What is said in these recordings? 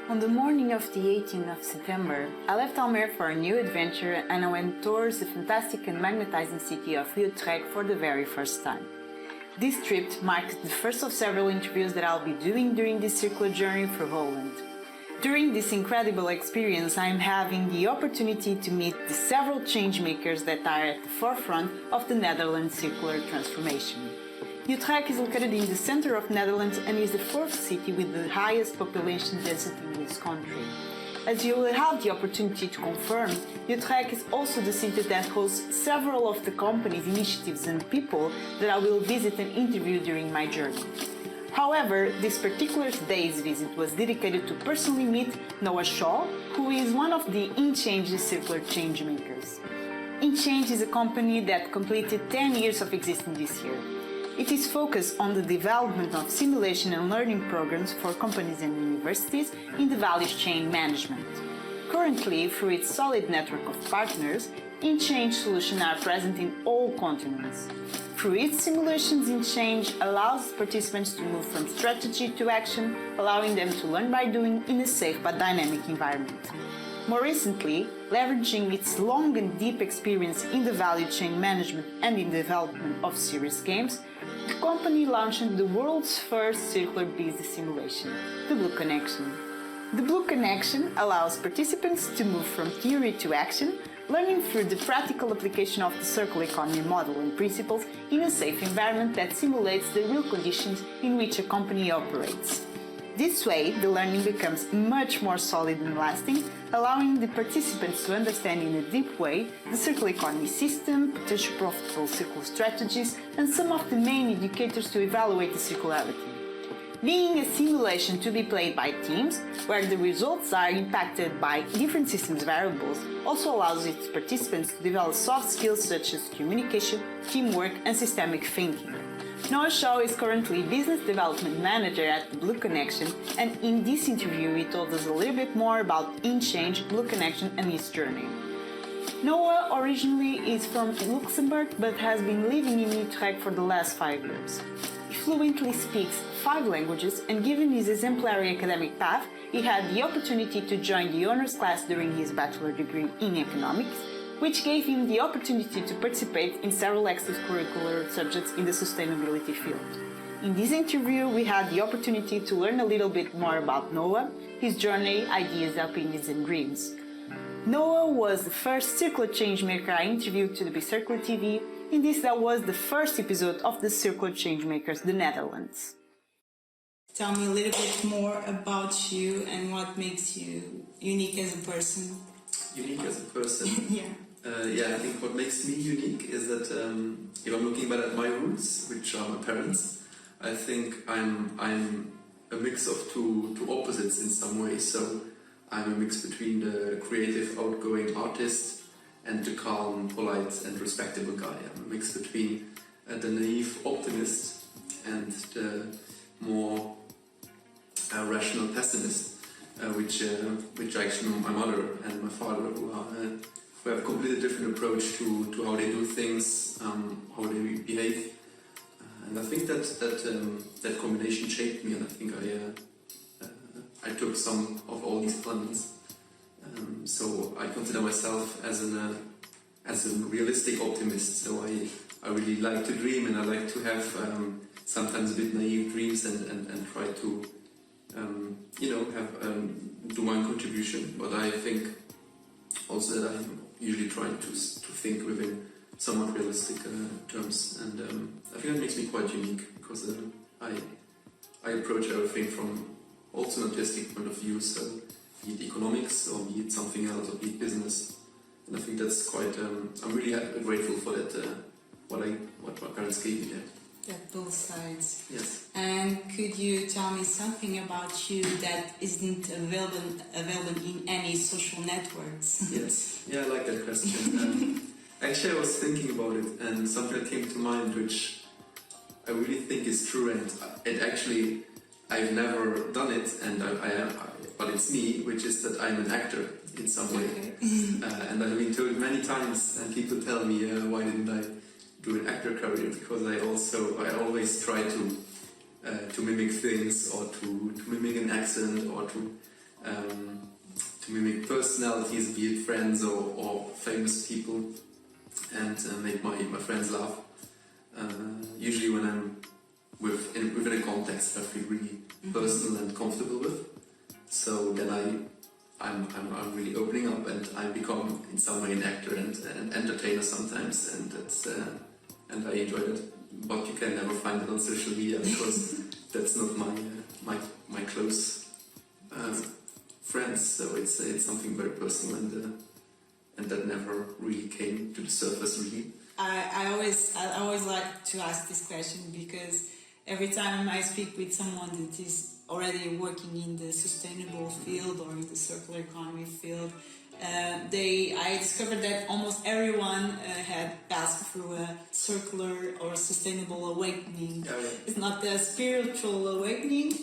On the morning of the 18th of September, I left Almere for a new adventure and I went towards the fantastic and magnetizing city of Utrecht for the very first time. This trip marked the first of several interviews that I'll be doing during this circular journey through Holland. During this incredible experience, I am having the opportunity to meet the several changemakers that are at the forefront of the Netherlands circular transformation. Utrecht is located in the center of Netherlands and is the fourth city with the highest population density in this country. As you will have the opportunity to confirm, Utrecht is also the city that hosts several of the companies, initiatives and people that I will visit and interview during my journey. However, this particular day's visit was dedicated to personally meet Noah Schaul, who is one of the Inchainge Circular Changemakers. Inchainge is a company that completed 10 years of existence this year. It is focused on the development of simulation and learning programs for companies and universities in the value chain management. Currently, through its solid network of partners, Inchainge solutions are present in all continents. Through its simulations, Inchainge allows participants to move from strategy to action, allowing them to learn by doing in a safe but dynamic environment. More recently, leveraging its long and deep experience in the value chain management and in the development of serious games, the company launched the world's first circular business simulation, the Blue Connection. The Blue Connection allows participants to move from theory to action, learning through the practical application of the circular economy model and principles in a safe environment that simulates the real conditions in which a company operates. This way, the learning becomes much more solid and lasting, allowing the participants to understand in a deep way the circular economy system, potential profitable circular strategies, and some of the main indicators to evaluate the circularity. Being a simulation to be played by teams, where the results are impacted by different systems variables, also allows its participants to develop soft skills such as communication, teamwork, and systemic thinking. Noah Schaul is currently Business Development Manager at the Blue Connection, and in this interview he told us a little bit more about Inchainge, Blue Connection and his journey. Noah originally is from Luxembourg but has been living in Utrecht for the last 5 years. He fluently speaks 5 languages, and given his exemplary academic path, he had the opportunity to join the honors class during his bachelor degree in economics, which gave him the opportunity to participate in several extracurricular subjects in the sustainability field. In this interview, we had the opportunity to learn a little bit more about Noah, his journey, ideas, opinions and dreams. Noah was the first circular changemaker I interviewed to the BeeCircular TV, and that was the first episode of the Circular Changemakers, the Netherlands. Tell me a little bit more about you and what makes you unique as a person. Unique as a person? Yeah. I think what makes me unique is that if I'm looking back at my roots, which are my parents, I think I'm a mix of two opposites in some ways. So I'm a mix between the creative, outgoing artist and the calm, polite and respectable guy. I'm a mix between the naive optimist and the more rational pessimist, which actually my mother and my father who have a completely different approach to how they do things, how they behave, and I think that combination shaped me, and I think I took some of all these elements. So I consider myself as a realistic optimist. So I really like to dream, and I like to have sometimes a bit naive dreams and try to do my contribution. But I think also that I'm usually trying to think within somewhat realistic terms, and I think that makes me quite unique because I approach everything from also an artistic point of view, so be it economics or be it something else or be it business, and I think that's quite. I'm really grateful for that. What my parents gave me. At both sides. Yes. And could you tell me something about you that isn't available in any social networks? Yes. Yeah, I like that question. Actually, I was thinking about it, and something that came to mind, which I really think is true, and actually I've never done it, and but it's me, which is that I'm an actor in some way, and I've been told many times, and people tell me, why didn't I do an actor career? Because I always try to mimic things, or to mimic an accent, or to to mimic personalities, be it friends or famous people, and make my friends laugh. Usually when I'm within a context that I feel really personal and comfortable with. So then I'm really opening up, and I become in some way an actor and an entertainer sometimes, and that's and I enjoy it. But you can never find it on social media because that's not my close friends. So it's something very personal, and that never really came to the surface really. I always like to ask this question because every time I speak with someone that is already working in the sustainable field or in the circular economy field, I discovered that almost everyone had passed through a circular or sustainable awakening. Oh, yeah. It's not a spiritual awakening,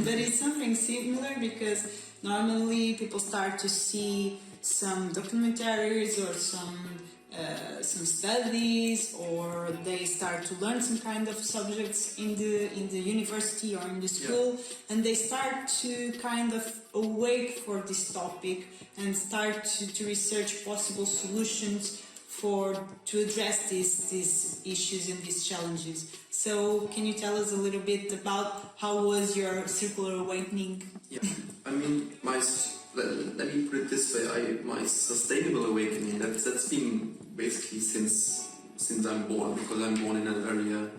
but it's something similar because normally people start to see some documentaries or some studies, or they start to learn some kind of subjects in the university or in the school, and they start to kind of awake for this topic and start to research possible solutions to address these issues and these challenges. So can you tell us a little bit about how was your circular awakening? Yeah, I mean, let me put it this way, my sustainable awakening, that's been basically since I'm born, because I'm born in a very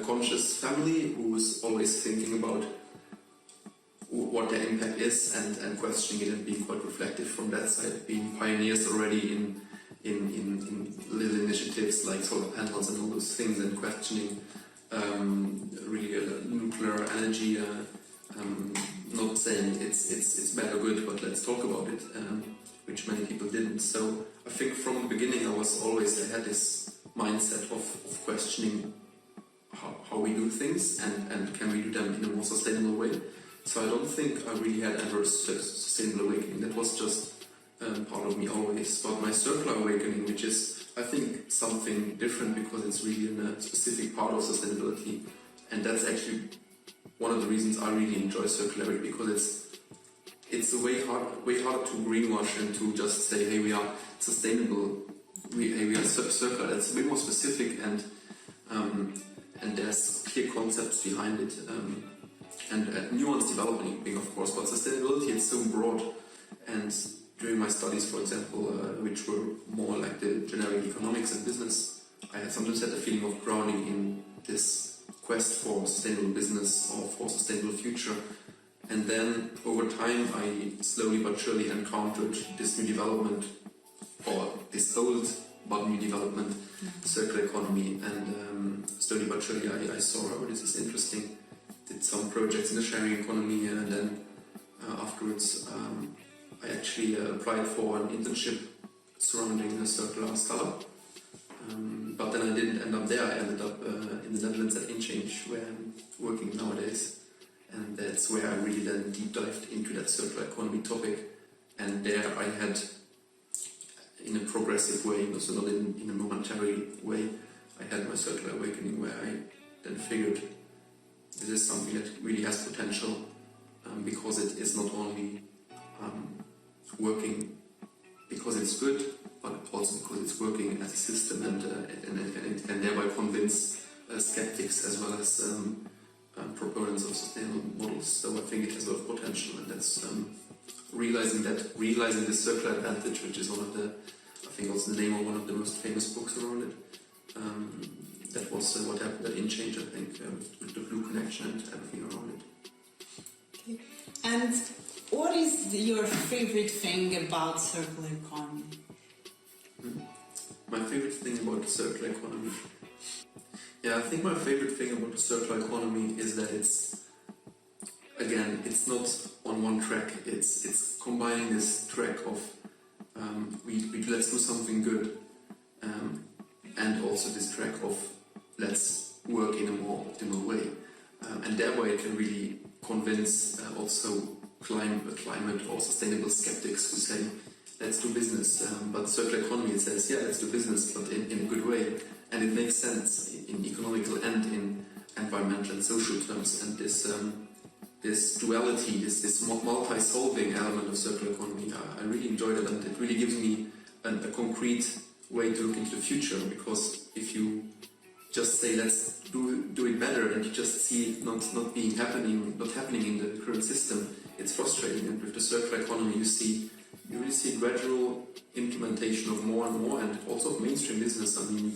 conscious family who is always thinking about what their impact is and questioning it and being quite reflective from that side, being pioneers already in little initiatives like solar panels and all those things, and questioning really nuclear energy. Not saying it's bad or good, but let's talk about it, which many people didn't. So I think from the beginning I had this mindset of questioning how we do things and can we do them in a more sustainable way. So I don't think I really had ever a sustainable awakening. That was just part of me always. But my circular awakening, which is I think something different because it's really in a specific part of sustainability, and that's actually one of the reasons I really enjoy circularity, because it's a way harder to greenwash and to just say, hey, we are sustainable, we are circular. It's a bit more specific, and there's clear concepts behind it, and nuanced developing, of course. But sustainability is so broad, and during my studies, for example, which were more like the generic economics and business, I sometimes had the feeling of drowning in this quest for sustainable business or for sustainable future. And then over time I slowly but surely encountered this new development, or this old but new development, circular economy, and slowly but surely I saw, oh, this is interesting. Did some projects in the sharing economy, and then afterwards I actually applied for an internship surrounding a circular startup. But then I didn't end up there. I ended up in the Netherlands at Inchainge, where I'm working nowadays, and that's where I really then deep dived into that circular economy topic. And there I had, in a progressive way, so not in a momentary way, I had my circular awakening, where I then figured this is something that really has potential, because it is not only working because it's good, but also because it's working as a system, and it can thereby convince skeptics as well as proponents of sustainable models. So I think it has a lot of potential, and that's realizing the circular advantage, which is one of the, I think also the name of one of the most famous books around it. That was what happened at Inchainge, I think, with the blue connection and everything around it. Okay. And what is your favorite thing about circular economy? My favorite thing about the circular economy? Yeah, I think my favorite thing about the circular economy is that it's not on one track. It's combining this track of let's do something good, and also this track of let's work in a more optimal way, and thereby it can really convince also climate or sustainable skeptics who say let's do business, but circular economy, it says, yeah, let's do business, but in a good way, and it makes sense in economical and in environmental and social terms, and this this duality, this multi-solving element of circular economy. I really enjoyed it, and it really gives me a concrete way to look into the future, because if you just say let's do it better and you just see it not happening in the current system, it's frustrating. And with the circular economy you really see gradual implementation of more and more, and also of mainstream business. I mean,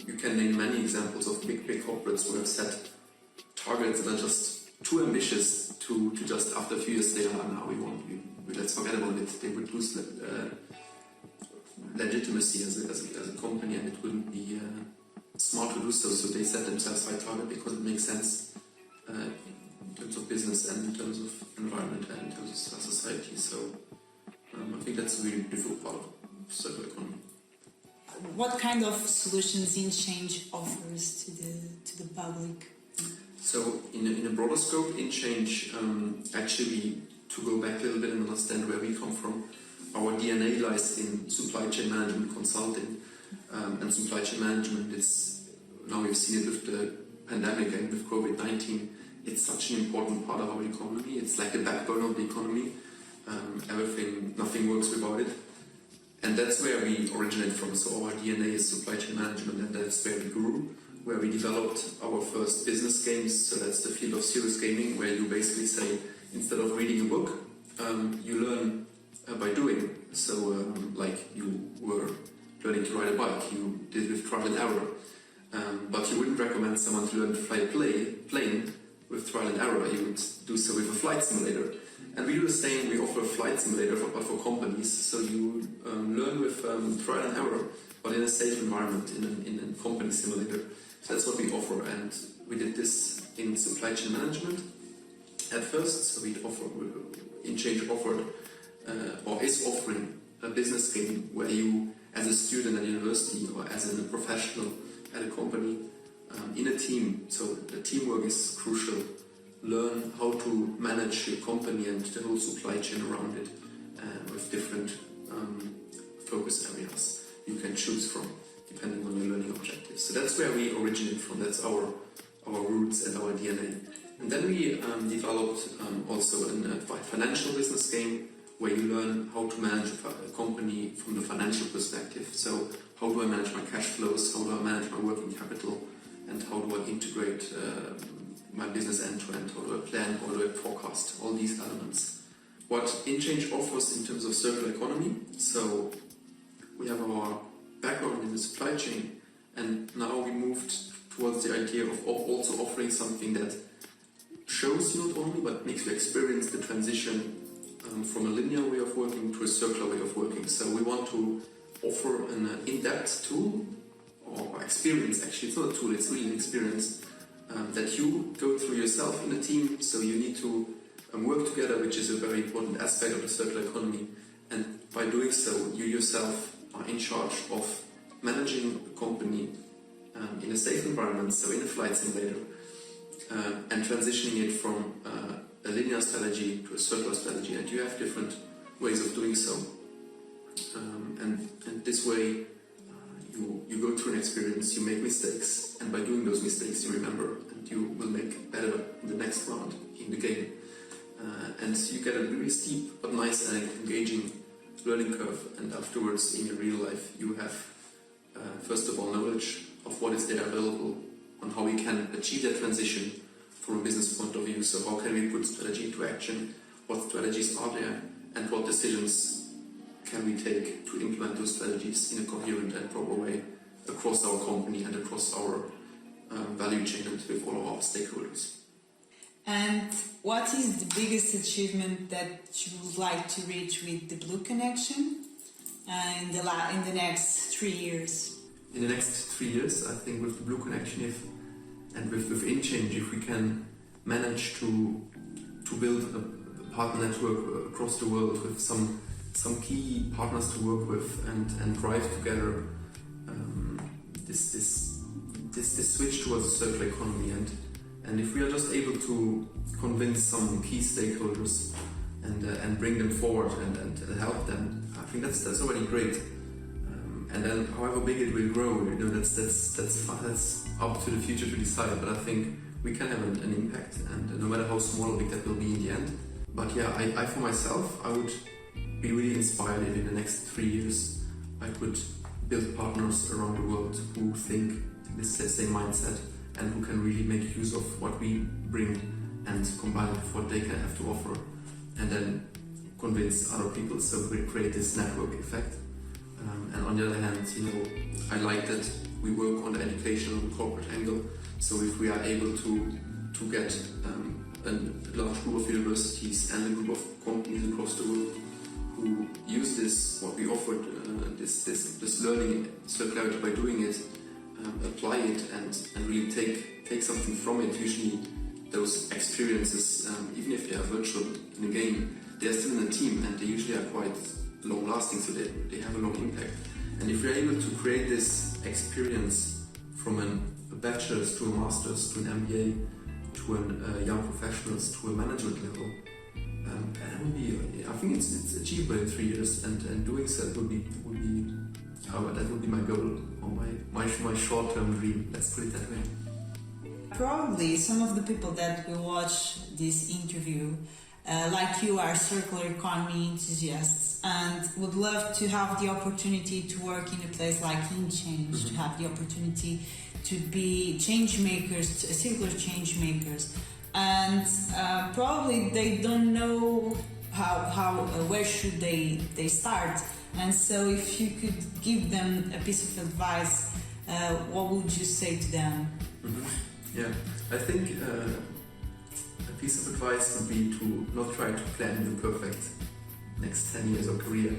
you can name many examples of big corporates who have set targets that are just too ambitious to just after a few years say, let's forget about it. They would lose legitimacy as a company, and it wouldn't be smart to do so. So they set themselves high target because it makes sense in terms of business and in terms of environment and in terms of society. So I think that's a really beautiful part of circular economy. What kind of solutions Inchainge offers to the public? So in a broader scope, Inchainge actually, to go back a little bit and understand where we come from, our DNA lies in supply chain management consulting, and supply chain management is, now we've seen it with the pandemic and with COVID-19, it's such an important part of our economy. It's like the backbone of the economy. Nothing works without it. And that's where we originate from. So our DNA is supply chain management, and that's where we grew, where we developed our first business games. So that's the field of serious gaming, where you basically say, instead of reading a book, you learn by doing. So like you were learning to ride a bike, you did with trial and error. But you wouldn't recommend someone to learn to fly a plane with trial and error. You would do so with a flight simulator. And we do the same. We offer a flight simulator but for companies. So you learn with trial and error, but in a safe environment, in a company simulator. So that's what we offer. And we did this in supply chain management at first. So Inchainge offered or is offering a business game where you, as a student at university or as a professional at a company, in a team, so the teamwork is crucial, learn how to manage your company and the whole supply chain around it with different focus areas you can choose from depending on your learning objectives. So that's where we originate from, that's our roots and our DNA. And then we developed also a financial business game where you learn how to manage a company from the financial perspective. So how do I manage my cash flows, how do I manage my working capital, and how do I integrate my business end-to-end, how do I plan, how do I forecast, all these elements. What Inchainge offers in terms of circular economy, so we have our background in the supply chain, and now we moved towards the idea of also offering something that shows you not only, but makes you experience the transition from a linear way of working to a circular way of working. So we want to offer an in-depth tool, or experience actually, it's not a tool, it's really an experience that you go through yourself in a team. So you need to work together, which is a very important aspect of the circular economy. And by doing so, you yourself are in charge of managing a company in a safe environment, so in a flight simulator, and transitioning it from a linear strategy to a circular strategy. And you have different ways of doing so. And this way, you go through an experience, you make mistakes, and by doing those mistakes you remember, and you will make better in the next round in the game. And you get a really steep but nice and engaging learning curve, and afterwards in your real life you have first of all knowledge of what is there available on how we can achieve that transition from a business point of view. So how can we put strategy into action, what strategies are there, and what decisions can we take to implement those strategies in a coherent and proper way across our company and across our value chain and with all of our stakeholders. And what is the biggest achievement that you would like to reach with the Blue Connection in the next 3 years? In the next 3 years, I think with the Blue Connection with Inchainge, if we can manage to build a partner network across the world with some key partners to work with and drive together this switch towards a circular economy, and if we are just able to convince some key stakeholders and bring them forward and help them, I think that's already great. And then, however big it will grow, that's up to the future to decide. But I think we can have an impact, and no matter how small or big that will be in the end. But yeah, I for myself, I would be really inspired if in the next 3 years I could build partners around the world who think this same mindset and who can really make use of what we bring and combine it with what they can have to offer, and then convince other people, so we create this network effect. And on the other hand, I like that we work on the educational corporate angle, so if we are able to get a large group of universities and a group of companies across the world who use this, what we offered, this learning circularity by doing it, apply it and really take something from it. Usually those experiences, even if they are virtual in a game, they're still in a team and they usually are quite long lasting, so they have a long impact. And if we're able to create this experience from a bachelor's to a master's to an MBA to young professionals to a management level, that would be, I think it's achievable in 3 years, and doing so that would be my goal, or my short-term dream, let's put it that way. Probably some of the people that will watch this interview, like you, are circular economy enthusiasts and would love to have the opportunity to work in a place like Inchainge, to have the opportunity to be changemakers, circular changemakers, and probably they don't know where should they start. And so if you could give them a piece of advice, what would you say to them? Yeah, I think a piece of advice would be to not try to plan your perfect next 10 years of career.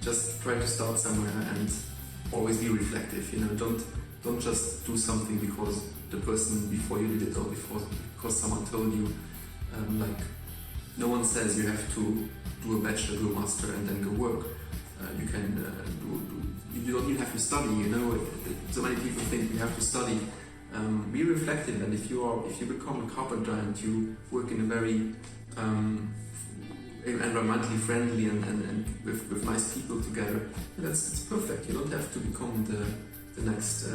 Just try to start somewhere and always be reflective. Don't just do something because the person before you did it or because someone told you. No one says you have to do a bachelor, do a master, and then go work. You can you don't even have to study. So many people think you have to study. Be reflective, and if you become a carpenter and you work in a very environmentally friendly and with nice people together, it's perfect. You don't have to become the next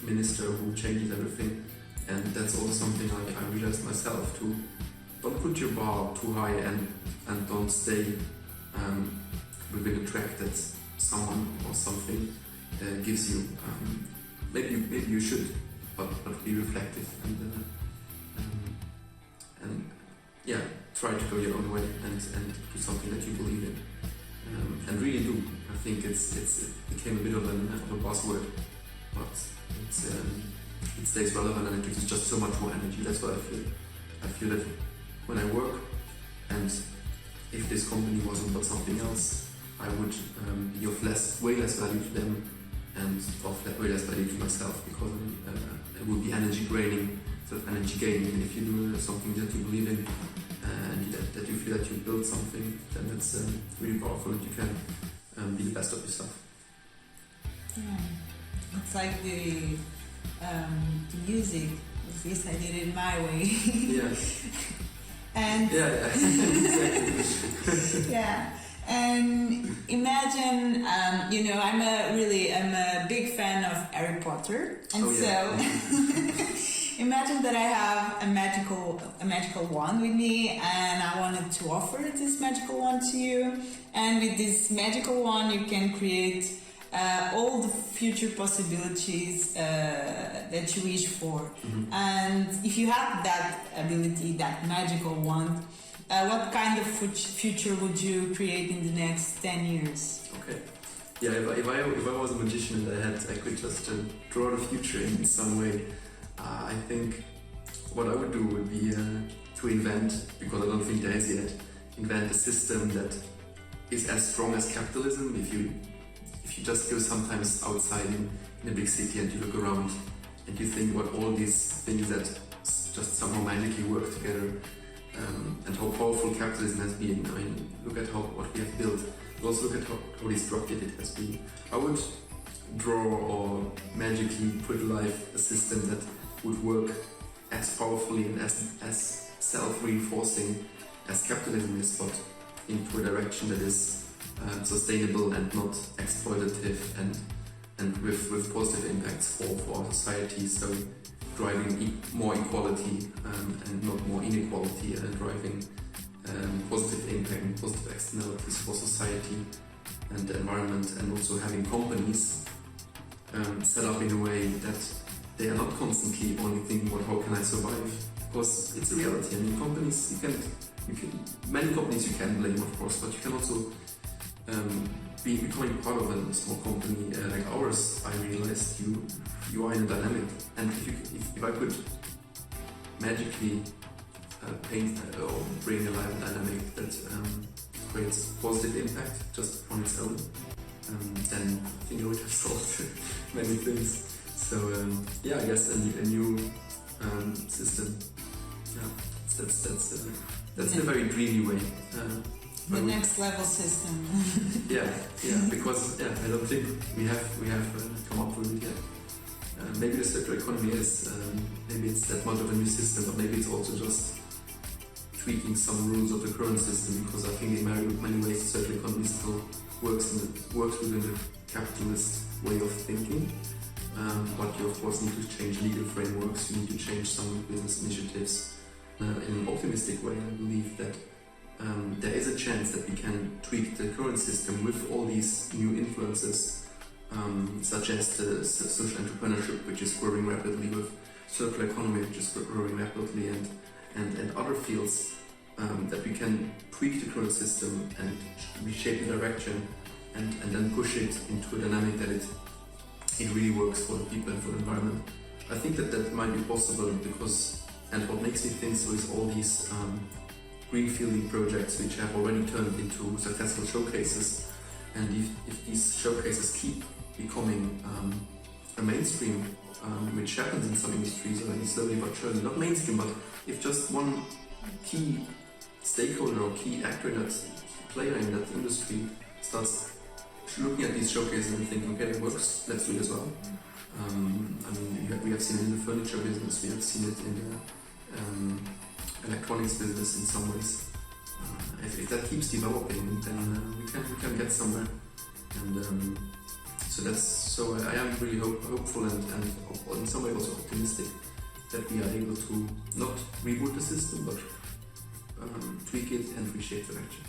minister who changes everything. And that's also something I realized myself too. Don't put your bar too high and don't stay within a track that someone or something gives you. Maybe you should, but be reflective and yeah, try to go your own way and do something that you believe in, and really do. I think it became a bit of a buzzword, but it stays relevant and it gives just so much more energy. That's what I feel. I feel that when I work, and if this company wasn't but something else, I would be of way less value to them and of way less value to myself, because it would be energy draining instead of energy gaining. And if you do something that you believe in and that you feel that you build something, then it's really powerful and you can be the best of yourself. Yeah. It's like the music. At least I did it my way. Yeah. And yeah, exactly. yeah. And imagine, I'm a big fan of Harry Potter, and imagine that I have a magical wand with me, and I wanted to offer this magical wand to you. And with this magical wand, you can create all the future possibilities that you wish for. Mm-hmm. And if you have that ability, that magical wand, what kind of future would you create in the next 10 years? Okay. Yeah, if I was a magician and I could just draw the future in some way, I think what I would do would be to invent, because I don't think there is yet, invent a system that is as strong as capitalism. If you just go sometimes outside in a big city and you look around and you think about all these things that just somehow magically work together, and how powerful capitalism has been. I mean, look at what we have built. Also look at how destructive it has been. I would draw or magically put alive a system that would work as powerfully and as self-reinforcing as capitalism is, but into a direction that is sustainable and not exploitative, and with positive impacts for our society. So driving more equality and not more inequality, and driving positive impact and positive externalities for society and the environment, and also having companies set up in a way that they are not constantly only thinking about how can I survive, because it's a reality. I mean, companies, many companies you can blame, of course, but you can also becoming part of a small company like ours. I realized you are in a dynamic, and if I could magically paint or bring alive a dynamic that creates positive impact just on its own, then I think I would have solved many things. So yeah, I guess a new system. Yeah, that's in a very dreamy way. The next level system. yeah, because I don't think we have come up with it yet. Maybe the circular economy is maybe it's that much of a new system, but maybe it's also just tweaking some rules of the current system. Because I think in many ways the circular economy still works within the capitalist way of thinking. But you of course need to change legal frameworks. You need to change some business initiatives. In an optimistic way, I believe that there is a chance that we can tweak the current system with all these new influences, such as the social entrepreneurship, which is growing rapidly, with circular economy, which is growing rapidly, and other fields, that we can tweak the current system and reshape the direction, and then push it into a dynamic that it really works for the people and for the environment. I think that might be possible because, and what makes me think so is all these greenfielding projects which have already turned into successful showcases, and if these showcases keep becoming a mainstream, which happens in some industries already slowly but surely, not mainstream, but if just one key stakeholder or key actor, that player in that industry starts looking at these showcases and thinking, okay, it works, let's do it as well. I mean, we have seen it in the furniture business, we have seen it in the electronics business in some ways. If that keeps developing, then we can get somewhere. And so I am really hopeful and in some way also optimistic that we are able to not reboot the system, but tweak it and reshape the direction.